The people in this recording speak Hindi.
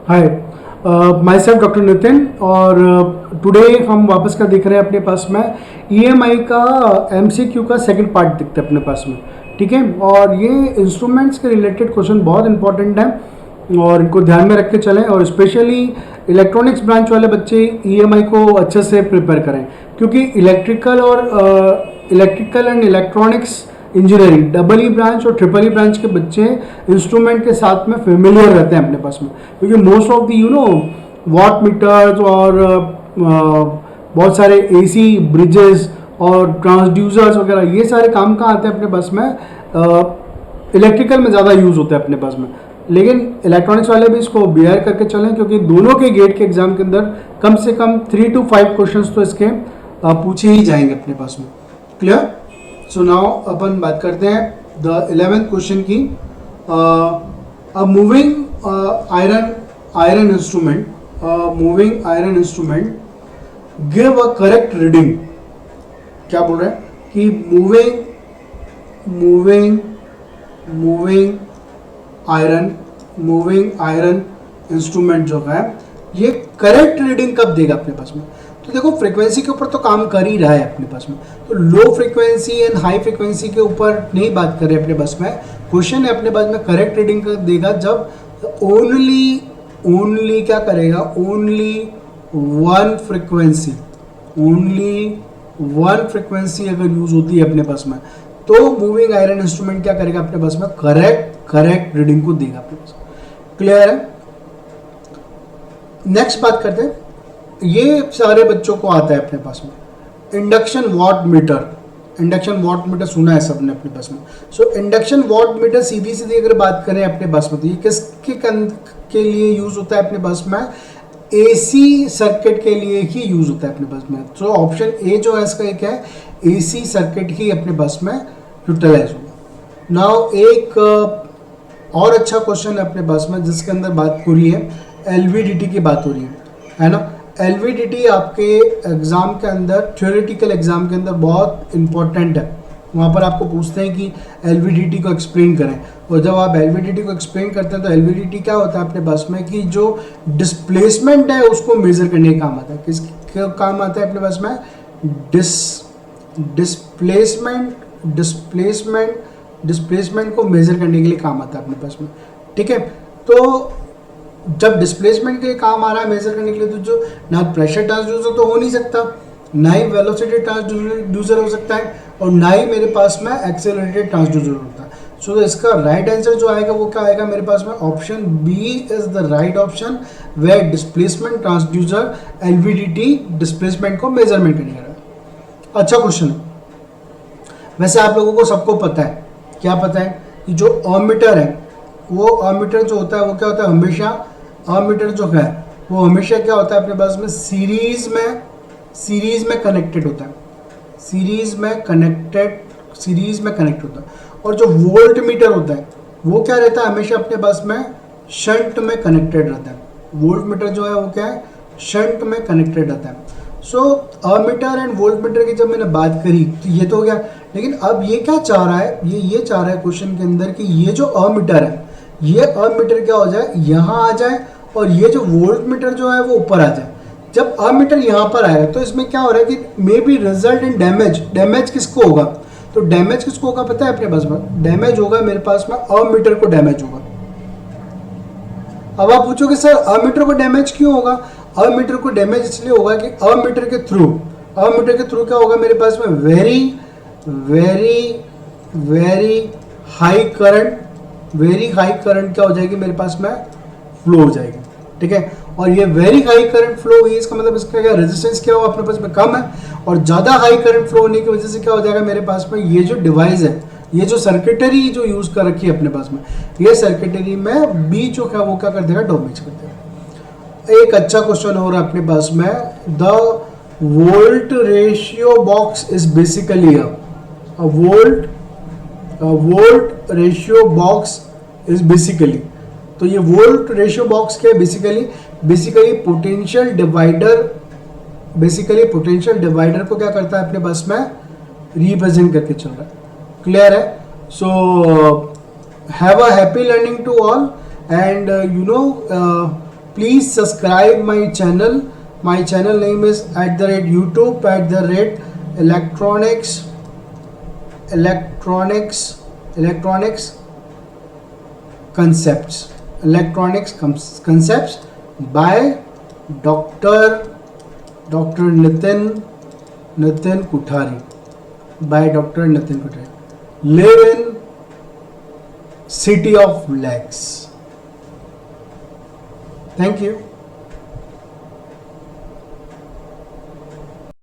Hi, my self doctor Nitin. और टुडे हम वापस का देख रहे हैं अपने पास में ईएमआई का एमसीक्यू का सेकंड पार्ट दिखता है अपने पास में। ठीक है, और ये इंस्ट्रूमेंट्स के रिलेटेड क्वेश्चन बहुत इंपॉर्टेंट हैं और इनको ध्यान में रख के चलें। और स्पेशली इलेक्ट्रॉनिक्स ब्रांच वाले बच्चे ईएमआई को अच्छे से प्रिपेयर करें, क्योंकि electrical and electronics engineering double E branch और ट्रिपल ई ब्रांच के बच्चे इंस्ट्रूमेंट के साथ में फेमिलियर रहते हैं अपने पास में, क्योंकि most of the watt meters और बहुत सारे एसी ब्रिजेस और ट्रांसड्यूसर्स वगैरह ये सारे काम कहाँ आते हैं अपने पास में, इलेक्ट्रिकल में ज़्यादा यूज़ होते हैं अपने पास में। लेकिन इलेक्ट्रॉनिक्स वाले भी इसको बियर करके चलें, क्योंकि दोनों के गेट के एग्जाम के अंदर कम से कम 3 to 5 क्वेश्चंस तो इसके पूछे ही जाएंगे अपने पास में। क्लियर? सो नाउ अपन बात करते हैं द 11th क्वेश्चन की। Moving iron instrument give a correct reading. क्या बोल रहे हैं कि मूविंग आयरन इंस्ट्रूमेंट जो है ये करेक्ट रीडिंग कब देगा अपने पास में। तो देखो, फ्रीक्वेंसी के ऊपर तो काम कर ही रहा है अपने पास में, तो low frequency and high frequency के ऊपर नहीं बात कर रहे अपने पास में। क्वेश्चन है अपने पास में करेक्ट रीडिंग कब देगा, जब ओनली क्या करेगा, ओनली वन फ्रीक्वेंसी अगर यूज होती है अपने पास में, तो मूविंग आयरन इंस्ट्रूमेंट क्या करेगा अपने पास में, करेक्ट रीडिंग को देगा अपने पास। क्लियर है? नेक्स्ट बात करते हैं, ये सारे बच्चों को आता है अपने पास में इंडक्शन वॉट मीटर सुना है सबने अपने पास में। सो इंडक्शन वॉट मीटर सीधी अगर बात करें अपने पास में, तो ये किसके के लिए यूज होता है अपने पास में, एसी सर्किट के लिए ही यूज होता है अपने पास में। तो ऑप्शन ए जो है इसका एक है, एसी सर्किट ही अपने पास में यूटिलाइज होगा। नाउ एक और अच्छा क्वेश्चन है अपने पास में जिसके अंदर बात हो रही है एलवीडीटी की बात हो रही है ना। एलवीडीटी आपके एग्ज़ाम के अंदर, थ्योरेटिकल एग्ज़ाम के अंदर बहुत इंपॉर्टेंट है। वहाँ पर आपको पूछते हैं कि एलवीडीटी को एक्सप्लेन करें, और जब आप एलवीडीटी को एक्सप्लेन करते हैं तो एलवीडीटी क्या होता है अपने पास में कि जो डिस्प्लेसमेंट है उसको मेज़र करने का काम आता है। किस काम आता है अपने पास में, डिस्प्लेसमेंट को मेज़र करने के लिए काम आता है अपने पास में। ठीक है, तो जब डिस्प्लेसमेंट के लिए काम आ रहा है मेजर करने के लिए, तो जो ना प्रेशर ट्रांसड्यूसर तो हो नहीं सकता, ना ही वेलोसिटी ट्रांसड्यूसर हो सकता है, और ना ही मेरे पास में एक्सेलरेटेड ट्रांसड्यूसर होता है। सो इसका राइट आंसर जो आएगा वो क्या आएगा मेरे पास में, option B is the right option, where displacement transducer LVDT displacement को मेजरमेंट करेगा। अच्छा क्वेश्चन है वैसे, आप लोगों को सबको पता है, क्या पता है कि जो अमीटर है, वो अमीटर जो होता है वो क्या होता है, हमेशा अमीटर जो है वो हमेशा क्या होता है अपने पास में, सीरीज में कनेक्टेड होता है, सीरीज में कनेक्ट होता है। और जो वोल्ट मीटर होता है वो क्या रहता है, हमेशा अपने पास में शंट में कनेक्टेड रहता है। वोल्ट मीटर जो है वो क्या है, शंट में कनेक्टेड रहता है। सो अमीटर एंड वोल्ट मीटर की जब मैंने बात करी तो ये तो हो गया, लेकिन अब ये क्या चाह रहा है, ये चाह रहा है क्वेश्चन के अंदर कि ये जो अमीटर है, ये अमीटर क्या हो जाए, यहाँ आ जाए, और ये जो वोल्ट मीटर जो है वो ऊपर आ जाए। जब अमीटर यहाँ पर आएगा तो इसमें क्या हो रहा है कि may be result in damage किसको होगा, तो डैमेज किसको होगा पता है अपने पास में, डैमेज होगा मेरे पास में अमीटर को डैमेज होगा। अब आप पूछोगे सर अमीटर को डैमेज क्यों होगा, अमीटर को डैमेज इसलिए होगा कि अमीटर के थ्रू क्या होगा मेरे पास में, वेरी हाई करंट क्या हो जाएगी मेरे पास में, फ्लो हो जाएगी। ठीक है, और ये वेरी हाई करंट फ्लो हुई, इसका मतलब इसका क्या, रेजिस्टेंस क्या होगा अपने पास में, कम है, और ज़्यादा हाई करंट फ्लो होने की वजह से क्या हो जाएगा मेरे पास में, ये जो डिवाइस है, ये जो सर्किटरी जो यूज़ कर रखी है अपने पास में, ये सर्किटरी में बी जो है वो क्या कर देगा, डैमेज कर देगा। एक अच्छा क्वेश्चन हो रहा है अपने पास में, the volt ratio box is basically volt ratio box is basically, तो ये वोल्ट रेशियो बॉक्स क्या है, बेसिकली पोटेंशियल डिवाइडर को क्या करता है अपने पास में, रिप्रेजेंट करके चल रहा है। क्लियर है? So have a happy learning to all, and please subscribe my channel. My channel name is @YouTube electronics concepts by Dr. Nitin Kuthari. Live in city of legs. Thank you.